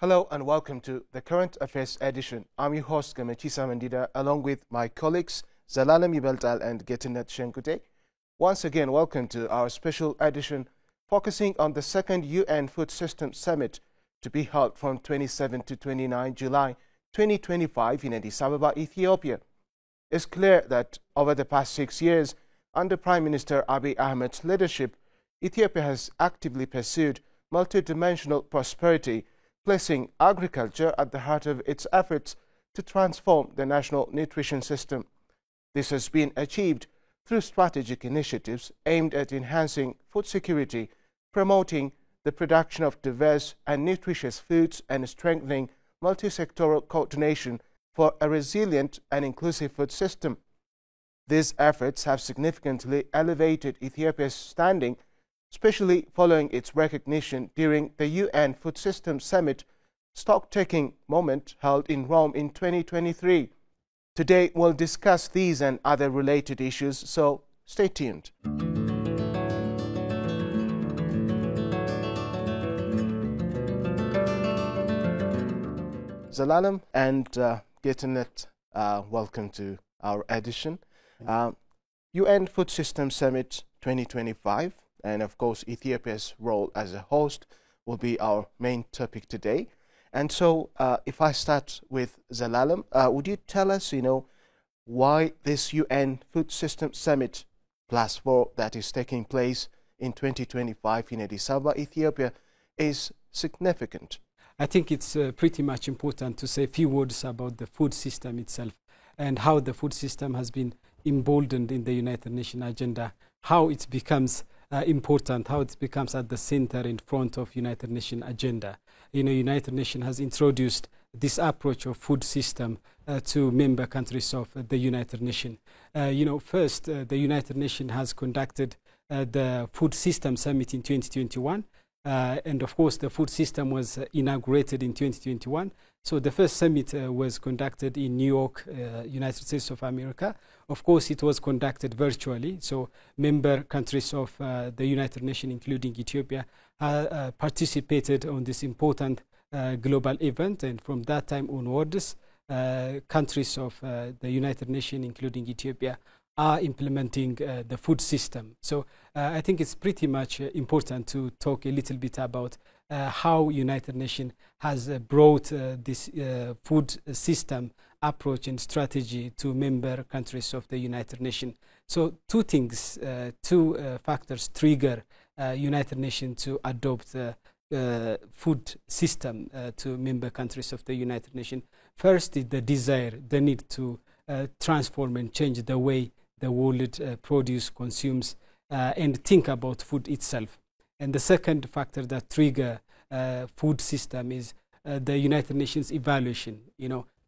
Hello and welcome to the Current Affairs edition. I'm your host Gamechisa Mandida along with my colleagues Zelalem Yibeltal and Getinet Shenkute. Once again, welcome to our special edition focusing on the second UN Food System Summit to be held from 27 to 29 July 2025 in Addis Ababa, Ethiopia. It's clear that over the past 6 years, under Prime Minister Abiy Ahmed's leadership, Ethiopia has actively pursued multidimensional prosperity, placing agriculture at the heart of its efforts to transform the national nutrition system. This has been achieved through strategic initiatives aimed at enhancing food security, promoting the production of diverse and nutritious foods, and strengthening multi-sectoral coordination for a resilient and inclusive food system. These efforts have significantly elevated Ethiopia's standing, especially following its recognition during the UN Food System Summit stock-taking moment held in Rome in 2023. Today, we'll discuss these and other related issues, so stay tuned. Zelalem and Getinet, welcome to our edition. UN Food System Summit 2025. And of course, Ethiopia's role as a host will be our main topic today. And so, if I start with Zelalem, would you tell us, why this UN Food System Summit +4 that is taking place in 2025 in Addis Ababa, Ethiopia, is significant? I think it's pretty much important to say a few words about the food system itself and how the food system has been emboldened in the United Nations agenda, how it becomes important, how it becomes at the center in front of United Nations agenda. United Nations has introduced this approach of food system to member countries of the United Nations. First, the United Nations has conducted the Food System Summit in 2021. And of course, the food system was inaugurated in 2021. So the first summit was conducted in New York, United States of America. Of course, it was conducted virtually. So member countries of the United Nations, including Ethiopia, participated on this important global event. And from that time onwards, countries of the United Nations, including Ethiopia, are implementing the food system. So I think it's pretty much important to talk a little bit about how United Nations has brought this food system approach and strategy to member countries of the United Nations. So two things, two factors trigger United Nations to adopt the food system to member countries of the United Nations. First is the desire, the need to transform and change the way the world produce, consumes, and think about food itself. And the second factor that trigger food system is the United Nations evaluation.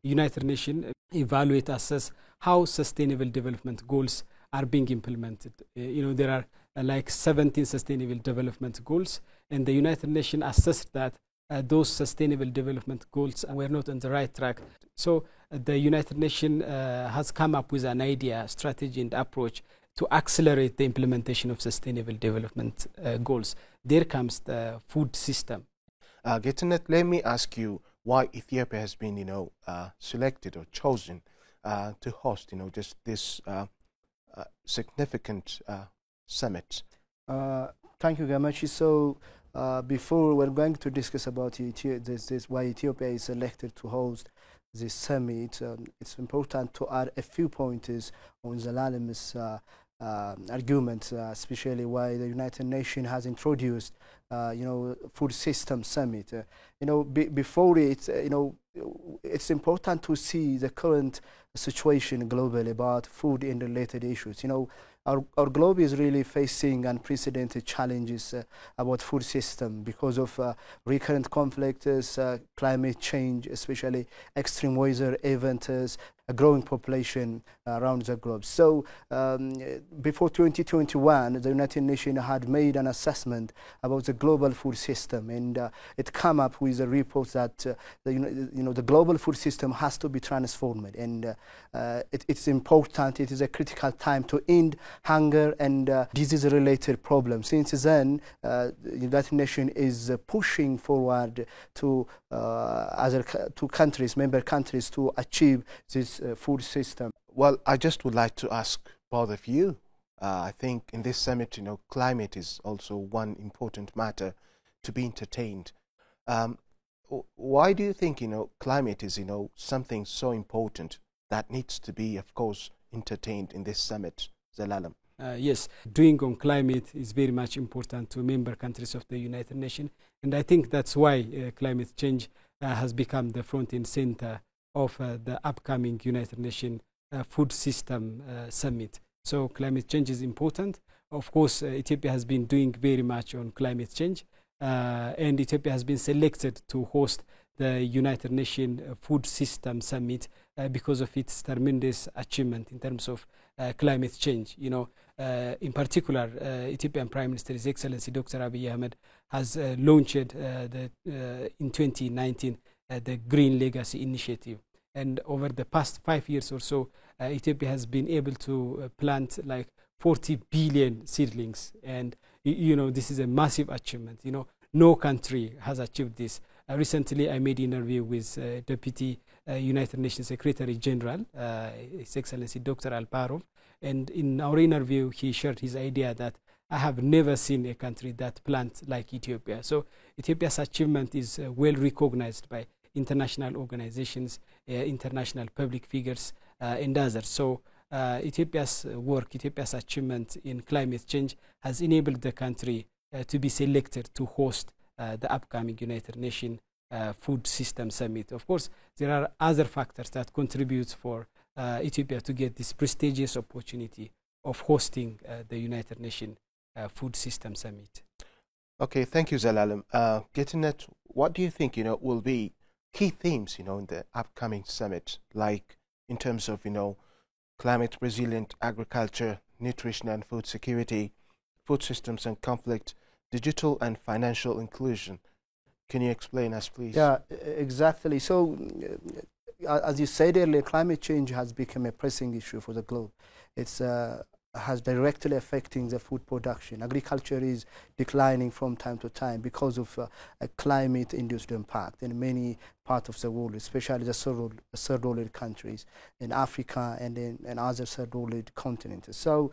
United Nations evaluate, assess how sustainable development goals are being implemented. There are like 17 sustainable development goals, and the United Nations assessed that those sustainable development goals were not on the right track. So the United Nations has come up with an idea, strategy, and approach to accelerate the implementation of sustainable development goals. There comes the food system. Getinet, let me ask you why Ethiopia has been, selected or chosen to host, just this significant summit. Thank you, Gamachi. So before we're going to discuss about why Ethiopia is selected to host this summit, it's important to add a few pointers on Zelalem's argument, especially why the United Nations has introduced, food system summit. Before it, it's important to see the current situation globally about food and related issues. Our globe is really facing unprecedented challenges about food system because of recurrent conflicts, climate change, especially extreme weather events, a growing population around the globe. So before 2021, the United Nations had made an assessment about the global food system, and it came up with a report that the global food system has to be transformed, and it's important. It is a critical time to end hunger and disease-related problems. Since then, the United Nations is pushing forward to member countries, to achieve this food system. Well, I just would like to ask both of you. I think in this summit, climate is also one important matter to be entertained. Why do you think, climate is, something so important that needs to be, of course, entertained in this summit, Zelalem? Yes, doing on climate is very much important to member countries of the United Nations, and I think that's why climate change has become the front and center of the upcoming United Nations Food System Summit. So climate change is important. Of course, Ethiopia has been doing very much on climate change, and Ethiopia has been selected to host the United Nations Food System Summit because of its tremendous achievement in terms of climate change. In particular, Ethiopian Prime Minister, His Excellency Dr. Abiy Ahmed, has launched in 2019 the Green Legacy Initiative. And over the past 5 years or so, Ethiopia has been able to plant like 40 billion seedlings. And, this is a massive achievement. No country has achieved this. Recently, I made an interview with Deputy United Nations Secretary General, His Excellency Dr. Alparov. And in our interview, he shared his idea that I have never seen a country that plants like Ethiopia. So Ethiopia's achievement is well recognized by international organizations, international public figures, and others. So Ethiopia's work, Ethiopia's achievement in climate change has enabled the country to be selected to host the upcoming United Nations Food System Summit. Of course, there are other factors that contribute for Ethiopia to get this prestigious opportunity of hosting the United Nations Food System Summit. Okay, thank you, Zelalem. Getinet, what do you think, will be key themes, in the upcoming summit, like in terms of, climate resilient agriculture, nutrition and food security, food systems and conflict, digital and financial inclusion? Can you explain us, please? Yeah, exactly. So, as you said earlier, climate change has become a pressing issue for the globe. It's has directly affecting the food production. Agriculture is declining from time to time because of a climate-induced impact in many parts of the world, especially the third world countries in Africa and in other third world continents. So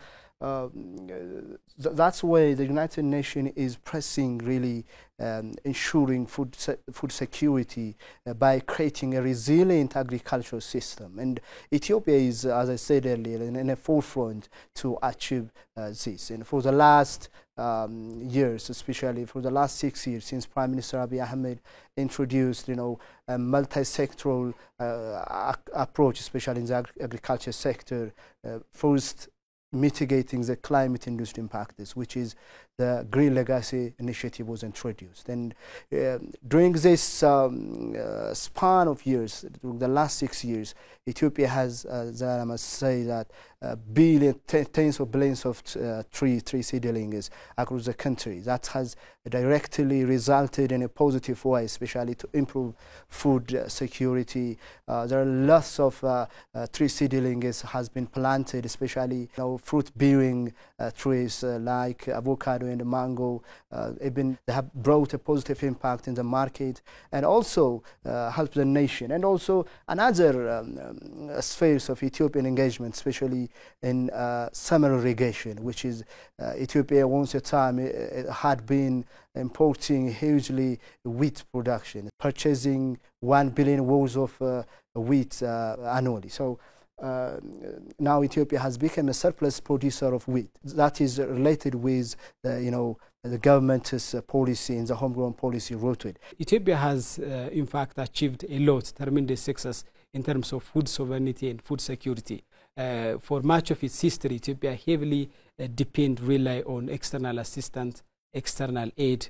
that's why the United Nations is pressing really ensuring food security by creating a resilient agricultural system. And Ethiopia is, as I said earlier, in the forefront to achieve this. And for the last years, especially for the last 6 years, since Prime Minister Abiy Ahmed introduced, a multi-sectoral approach, especially in the agriculture sector, first mitigating the climate-induced impacts, which is the Green Legacy Initiative was introduced. And during this span of years, during the last 6 years, Ethiopia has, I must say that, tens of billions of tree seedlings across the country. That has directly resulted in a positive way, especially to improve food security. There are lots of tree seedlings has been planted, especially fruit-bearing trees like avocado and mango. Even they have brought a positive impact in the market and also helped the nation. And also another spheres of Ethiopian engagement, especially in summer irrigation, which is Ethiopia once a time had been importing hugely wheat production, purchasing 1 billion worth of wheat annually. So now Ethiopia has become a surplus producer of wheat. That is related with, the government's policy and the homegrown policy rooted. Ethiopia has, in fact, achieved a lot, tremendous success in terms of food sovereignty and food security. For much of its history, Ethiopia heavily rely on external assistance, external aid,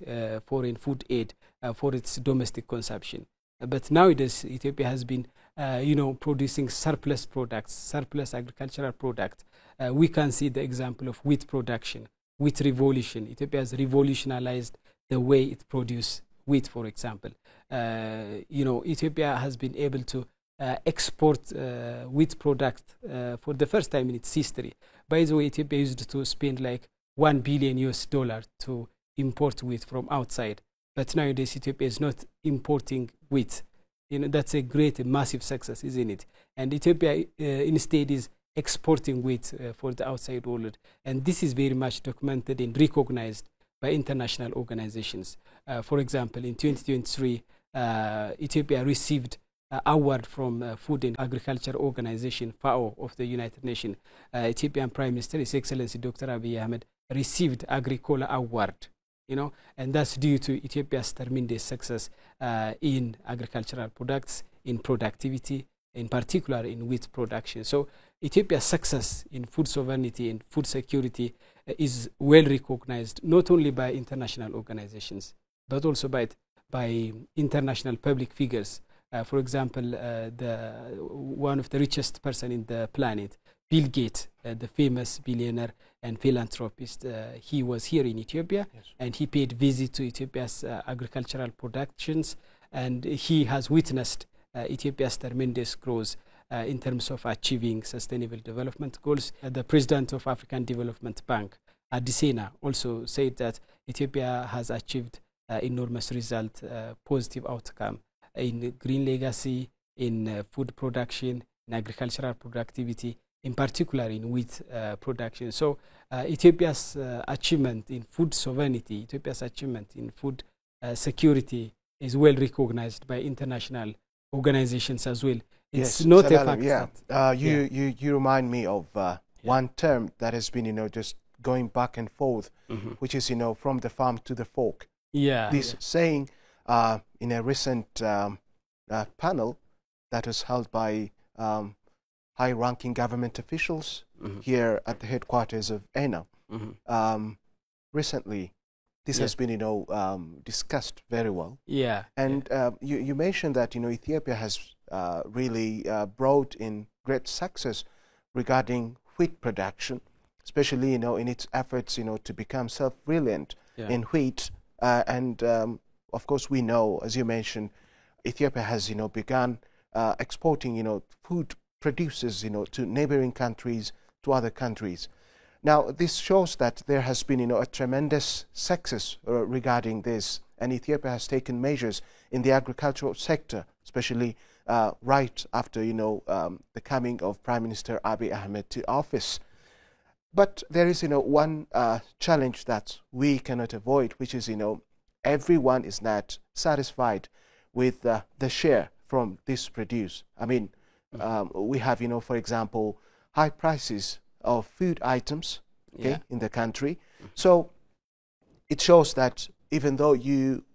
foreign food aid for its domestic consumption. But nowadays, Ethiopia has been, producing surplus products, surplus agricultural products. We can see the example of wheat production, wheat revolution. Ethiopia has revolutionized the way it produces wheat, for example. Ethiopia has been able to export wheat product for the first time in its history. By the way, Ethiopia used to spend like $1 billion to import wheat from outside. But nowadays, Ethiopia is not importing wheat. That's a great, massive success, isn't it? And Ethiopia instead is exporting wheat for the outside world. And this is very much documented and recognized by international organizations. For example, in 2023, Ethiopia received award from Food and Agriculture Organization, FAO, of the United Nations. Ethiopian Prime Minister, His Excellency Dr. Abiy Ahmed, received Agricola Award, and that's due to Ethiopia's tremendous success in agricultural products, in productivity, in particular in wheat production. So Ethiopia's success in food sovereignty and food security is well recognized, not only by international organizations, but also by international public figures. For example, one of the richest person in the planet, Bill Gates, the famous billionaire and philanthropist, he was here in Ethiopia, yes, and he paid visit to Ethiopia's agricultural productions, and he has witnessed Ethiopia's tremendous growth in terms of achieving sustainable development goals. The president of African Development Bank, Adesina, also said that Ethiopia has achieved enormous result, positive outcome in green legacy, in food production, in agricultural productivity, in particular in wheat production. So Ethiopia's achievement in food sovereignty, Ethiopia's achievement in food security is well recognized by international organizations as well. It's yes, not Salam, a fact. Yeah. That, you remind me of one term that has been, just going back and forth, which is, from the farm to the fork. Yeah. This saying in a recent panel that was held by high-ranking government officials here at the headquarters of ENA. Recently, this has been, discussed very well. Yeah. And you mentioned that, Ethiopia has really brought in great success regarding wheat production, especially, in its efforts, to become self-reliant in wheat. Of course, we know, as you mentioned, Ethiopia has, begun exporting, food produces, to neighboring countries, to other countries. Now, this shows that there has been, a tremendous success regarding this, and Ethiopia has taken measures in the agricultural sector, especially right after, the coming of Prime Minister Abiy Ahmed to office. But there is, one challenge that we cannot avoid, which is, everyone is not satisfied with the share from this produce. I mean, we have, for example, high prices of food items in the country. So it shows that even though you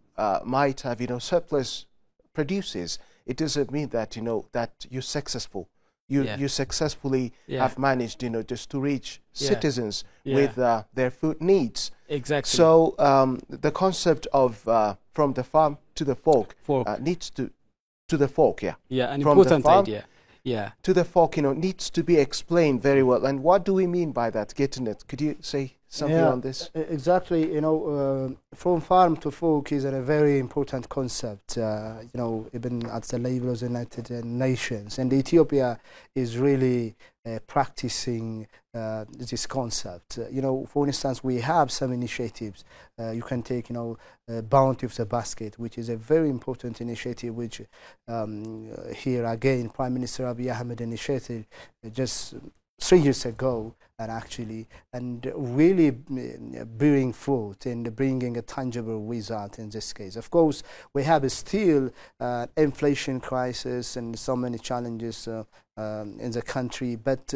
might have, surplus produces, it doesn't mean that, that you're successful. You successfully have managed, just to reach citizens with their food needs. Exactly. So the concept of from the farm to the fork. Needs to the fork, an from important the farm idea. To the fork, needs to be explained very well. And what do we mean by that? Getting it? Could you say something on this? Exactly. From farm to fork is a very important concept. Even at the level of the United Nations, and Ethiopia is really practicing this concept. For instance, we have some initiatives. You can take, Bounty of the Basket, which is a very important initiative, which here again, Prime Minister Abiy Ahmed initiated just 3 years ago, and really bearing fruit and bringing a tangible result in this case. Of course, we have still inflation crisis and so many challenges in the country, but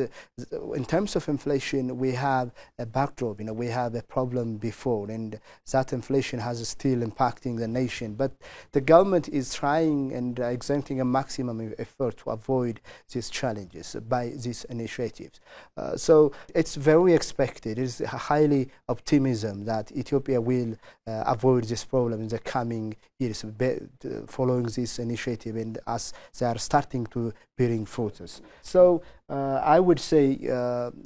in terms of inflation, we have a backdrop. We have a problem before, and that inflation has still impacting the nation. But the government is trying and exerting a maximum effort to avoid these challenges by these initiatives. So it's very expected. It's highly optimism that Ethiopia will avoid this problem in the coming years following this initiative, and as they are starting to bearing fruits. So I would say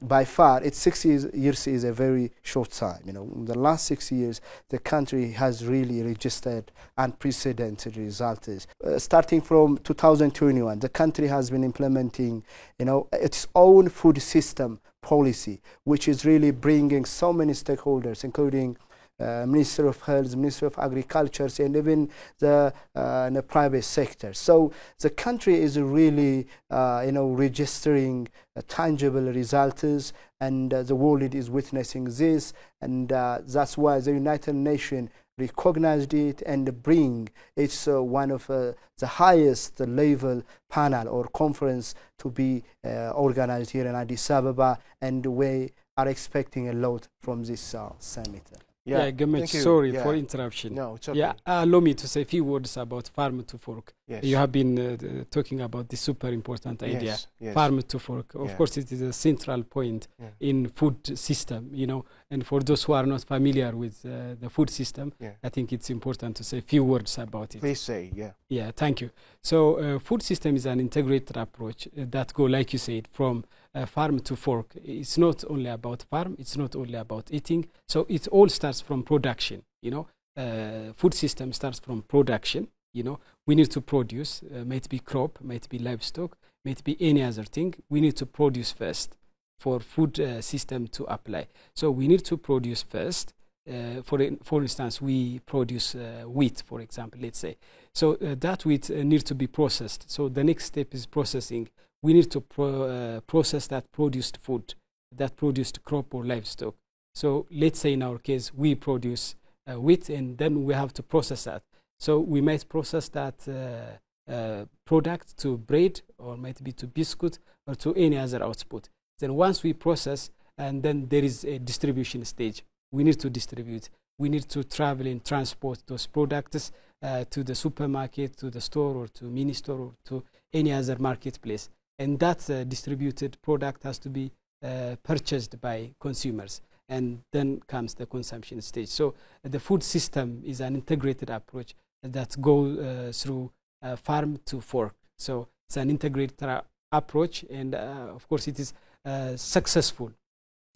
by far, it's 6 years is a very short time. In the last 6 years, the country has really registered unprecedented results. Starting from 2021, the country has been implementing, its own food system policy, which is really bringing so many stakeholders, including Minister of Health, Minister of Agriculture, and even the private sector. So the country is really, registering tangible results, and the world is witnessing this, and that's why the United Nations recognized it and bring it's one of the highest level panel or conference to be organized here in Addis Ababa, and we are expecting a lot from this summit. Yeah, Gamesh, sorry for interruption. No, it's okay. Yeah, allow me to say a few words about farm to fork. Yes. You have been talking about this super important idea, yes. farm to fork. Of course, it is a central point in food system, and for those who are not familiar with the food system, I think it's important to say a few words about it. Please say, Yeah, thank you. So food system is an integrated approach that go, like you said, from farm to fork. It's not only about farm, it's not only about eating. So it all starts from production, food system starts from production. We need to produce, might be crop, might be livestock, might be any other thing. We need to produce first for food system to apply. So we need to produce first. For instance, we produce wheat, for example, let's say. So that wheat needs to be processed. So the next step is processing. We need to process that produced food, that produced crop or livestock. So let's say in our case, we produce wheat, and then we have to process that. So we might process that product to bread, or might be to biscuit, or to any other output. Then once we process, and then there is a distribution stage. We need to distribute. We need to travel and transport those products to the supermarket, to the store, or to mini store, or to any other marketplace. And that distributed product has to be purchased by consumers. And then comes the consumption stage. So the food system is an integrated approach that goes through farm to fork. So it's an integrated approach, and of course it is successful.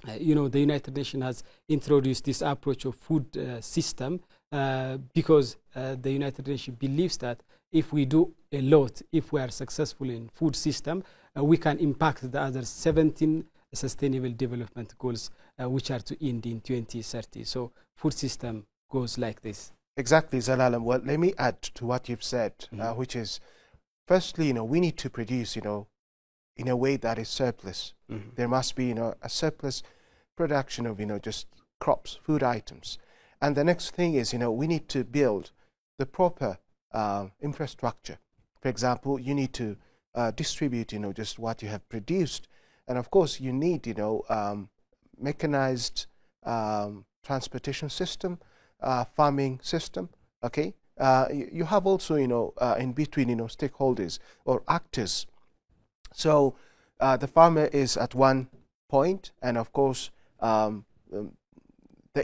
The United Nations has introduced this approach of food system because the United Nations believes that if we do a lot, if we are successful in food system, we can impact the other 17 Sustainable Development Goals, which are to end in 2030. So food system goes like this. Exactly, Zelalem. Well, let me add to what you've said, which is, firstly, we need to produce, in a way that is surplus. There must be, a surplus production of, just crops, food items. And the next thing is, we need to build the proper infrastructure. For example, you need to distribute, just what you have produced. And of course, you need, mechanized transportation system, farming system. Okay, you have also, in between, stakeholders or actors. So the farmer is at one point, and of course, the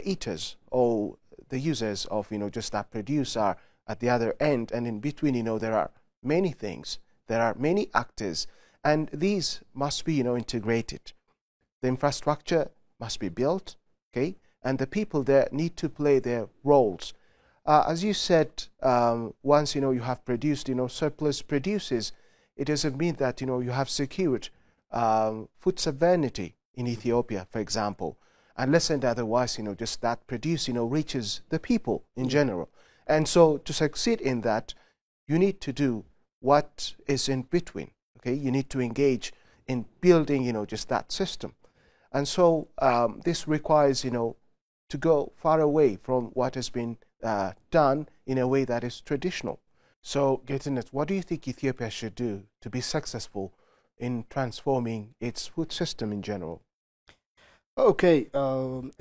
eaters or the users of, just that produce are at the other end, and in between, there are many things. There are many actors. And these must be, integrated. The infrastructure must be built, okay? And the people there need to play their roles. As you said, once, you have produced, surplus produces, it doesn't mean that, you have secured food sovereignty in Ethiopia, for example, unless and otherwise, just that produce, reaches the people in general. And so to succeed in that, you need to do what is in between. Okay, you need to engage in building, just that system. And so this requires, to go far away from what has been done in a way that is traditional. So, Getinet, what do you think Ethiopia should do to be successful in transforming its food system in general? Okay,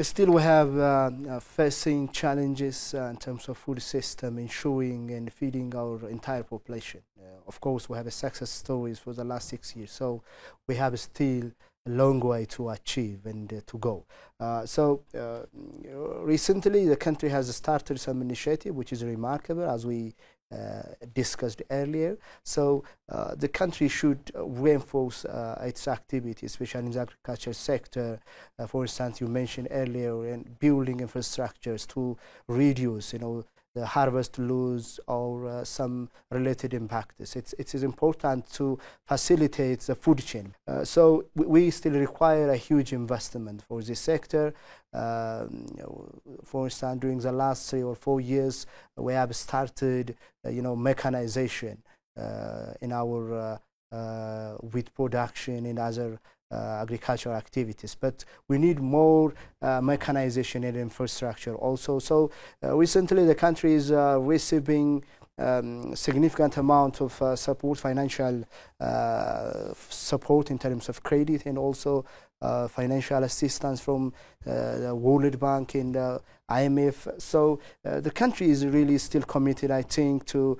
still we have facing challenges in terms of food system, ensuring and feeding our entire population. Of course, we have a success stories for the last 6 years, so we have still long way to achieve and to go. Recently the country has started some initiative which is remarkable, as we discussed earlier. So the country should reinforce its activity, especially in the agriculture sector. For instance, you mentioned earlier, in building infrastructures to reduce, the harvest loss or some related impacts. It is important to facilitate the food chain. So we still require a huge investment for this sector. For instance, during the last 3 or 4 years, we have started, mechanization in our wheat production and other agricultural activities, but we need more mechanization and infrastructure also. So recently the country is receiving significant amount of support, financial support in terms of credit, and also financial assistance from the World Bank and IMF. So the country is really still committed, I think, to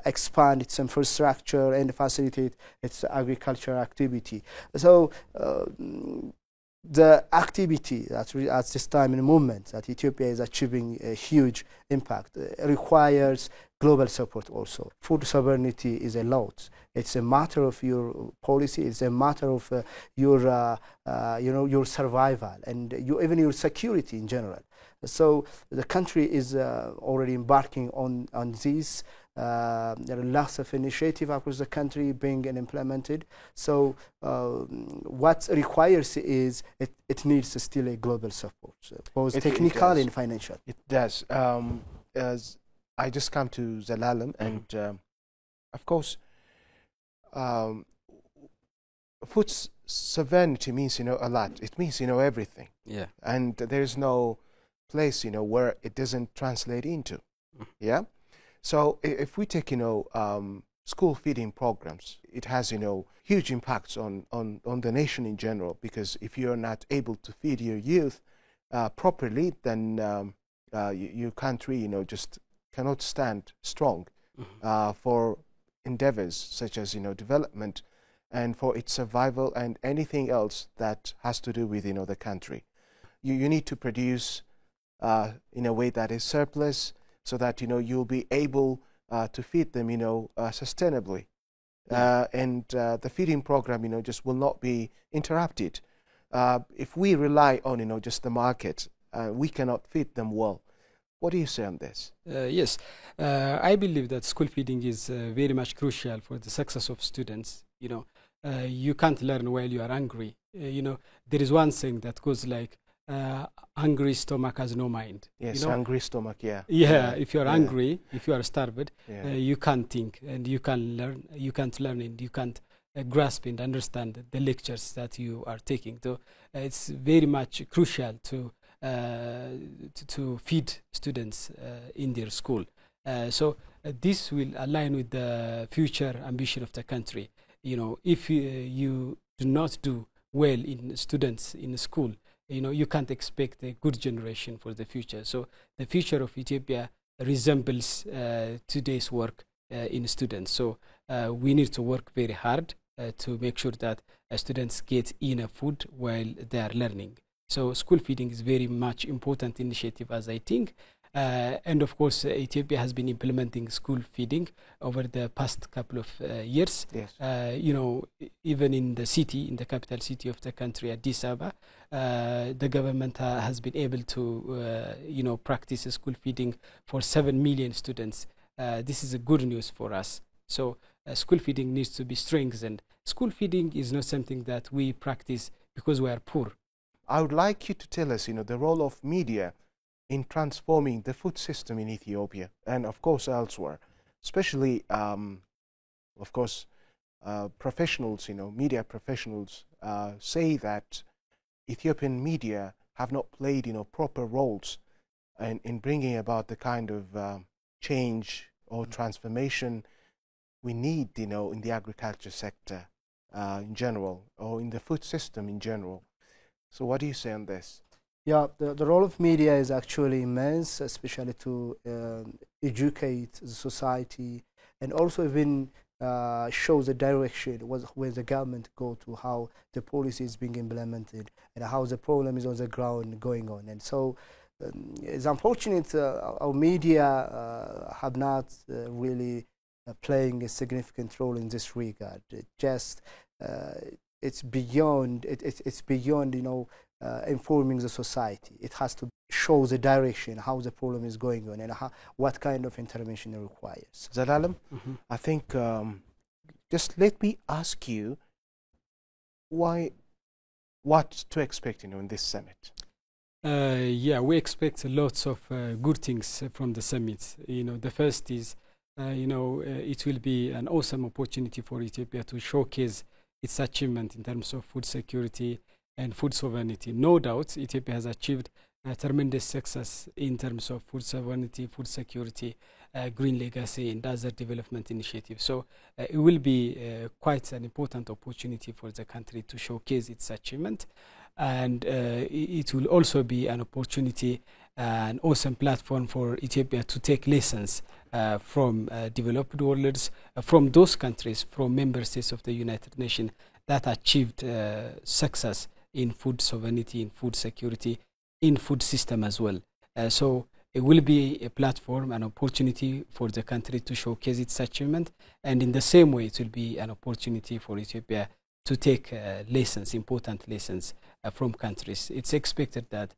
expand its infrastructure and facilitate its agricultural activity. So the activity at this time in the moment that Ethiopia is achieving a huge impact requires global support also. Food sovereignty is a lot. It's a matter of your policy. It's a matter of your survival and even your security in general. So the country is already embarking on this. There are lots of initiatives across the country being implemented. So what requires is it needs still a global support, both technical and financial. It does. As I just come to Zelalem, and of course, food sovereignty means a lot. It means everything. Yeah. And there is no place where it doesn't translate into. Yeah. So if we take school feeding programs, it has huge impacts on the nation in general, because if you're not able to feed your youth properly, then your country just cannot stand strong for endeavors such as development and for its survival and anything else that has to do with the country. You need to produce in a way that is surplus, so that you'll be able to feed them sustainably, and the feeding program just will not be interrupted. If we rely on just the market, we cannot feed them well. What do you say on this? Yes, I believe that school feeding is very much crucial for the success of students. You can't learn while you are hungry. There is one saying that goes like, hungry stomach has no mind. Yes, hungry stomach, yeah. Yeah, if you are hungry, if you are starved, you can't think and you can't learn and you can't grasp and understand the lectures that you are taking. So it's very much crucial to feed students in their school. So this will align with the future ambition of the country. If you do not do well in students in school, you can't expect a good generation for the future. So the future of Ethiopia resembles today's work in students. So we need to work very hard to make sure that students get enough food while they are learning. So school feeding is very much important initiative, as I think. And of course, Ethiopia has been implementing school feeding over the past couple of years. Yes. Even in the capital city of the country, Addis Ababa, the government has been able to, practice school feeding for 7 million students. This is a good news for us. So school feeding needs to be strengthened. School feeding is not something that we practice because we are poor. I would like you to tell us, the role of media in transforming the food system in Ethiopia and, of course, elsewhere, especially, of course, professionals, media professionals say that Ethiopian media have not played, proper roles in bringing about the kind of change or transformation we need, in the agriculture sector in general, or in the food system in general. So what do you say on this? Yeah, the role of media is actually immense, especially to educate the society and also even shows the direction where the government go to, how the policy is being implemented, and how the problem is on the ground going on. And so it's unfortunate our media have not really playing a significant role in this regard. It's beyond informing the society. It has to show the direction, how the problem is going on, and what kind of intervention it requires. Zelalem, I think just let me ask you what to expect in this summit. Yeah, we expect lots of good things from the summit. The first is, it will be an awesome opportunity for Ethiopia to showcase its achievement in terms of food security and food sovereignty. No doubt, Ethiopia has achieved tremendous success in terms of food sovereignty, food security, green legacy, and other development initiatives. So it will be quite an important opportunity for the country to showcase its achievement. And it will also be an opportunity, an awesome platform for Ethiopia to take lessons from developed worlds, from those countries, from member states of the United Nations that achieved success in food sovereignty, in food security, in food system as well. So it will be a platform, an opportunity for the country to showcase its achievement, and in the same way it will be an opportunity for Ethiopia to take lessons, important lessons from countries. It's expected that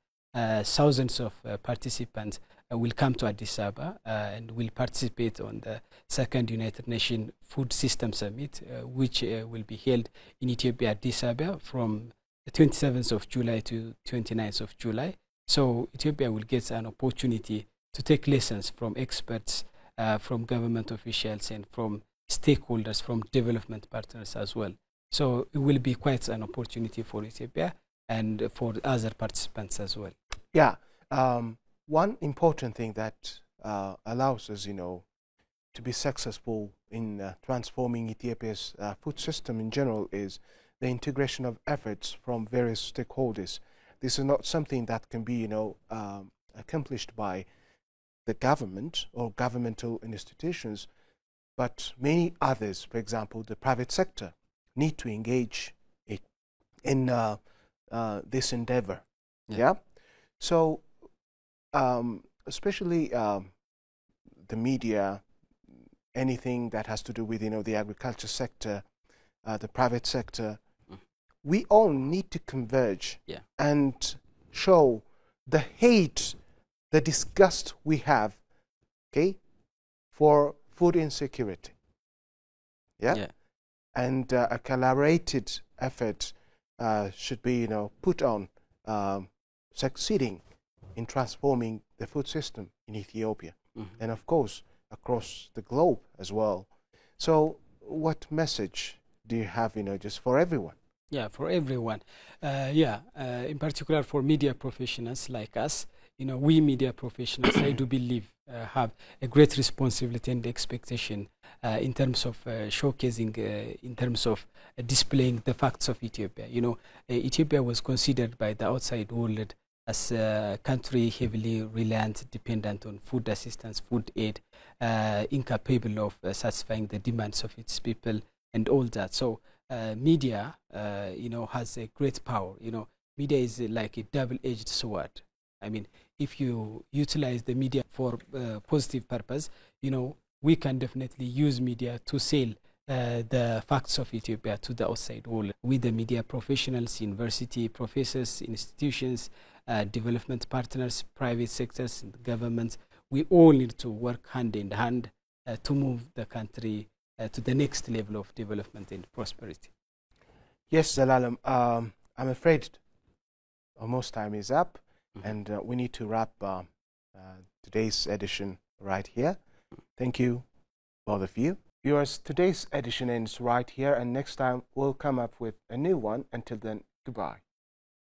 thousands of participants will come to Addis Ababa and will participate on the second United Nations Food System Summit, which will be held in Ethiopia, Addis Ababa, from the 27th of July to 29th of July. So Ethiopia will get an opportunity to take lessons from experts, from government officials, and from stakeholders, from development partners as well. So it will be quite an opportunity for Ethiopia and for other participants as well. Yeah, one important thing that allows us, to be successful in transforming Ethiopia's food system in general is the integration of efforts from various stakeholders. This is not something that can be, accomplished by the government or governmental institutions, but many others, for example, the private sector, need to engage in this endeavor. Yeah. So, especially the media, anything that has to do with the agriculture sector, the private sector, we all need to converge and show the hate, the disgust we have, for food insecurity. Yeah. And a collaborated effort should be, put on succeeding in transforming the food system in Ethiopia, and of course across the globe as well. So, what message do you have, just for everyone? Yeah, for everyone. In particular for media professionals like us. We media professionals, I do believe, have a great responsibility and expectation in terms of showcasing, in terms of displaying the facts of Ethiopia. Ethiopia was considered by the outside world as a country heavily reliant, dependent on food assistance, food aid, incapable of satisfying the demands of its people and all that. So media, has a great power. Media is like a double-edged sword. I mean, if you utilize the media for positive purpose, we can definitely use media to sell the facts of Ethiopia to the outside world. With the media professionals, university professors, institutions, development partners, private sectors, and governments, we all need to work hand in hand to move the country to the next level of development and prosperity. Yes, Zelalem, I'm afraid almost time is up, and we need to wrap today's edition right here. Thank you, both of you. Viewers, today's edition ends right here, and next time we'll come up with a new one. Until then, goodbye.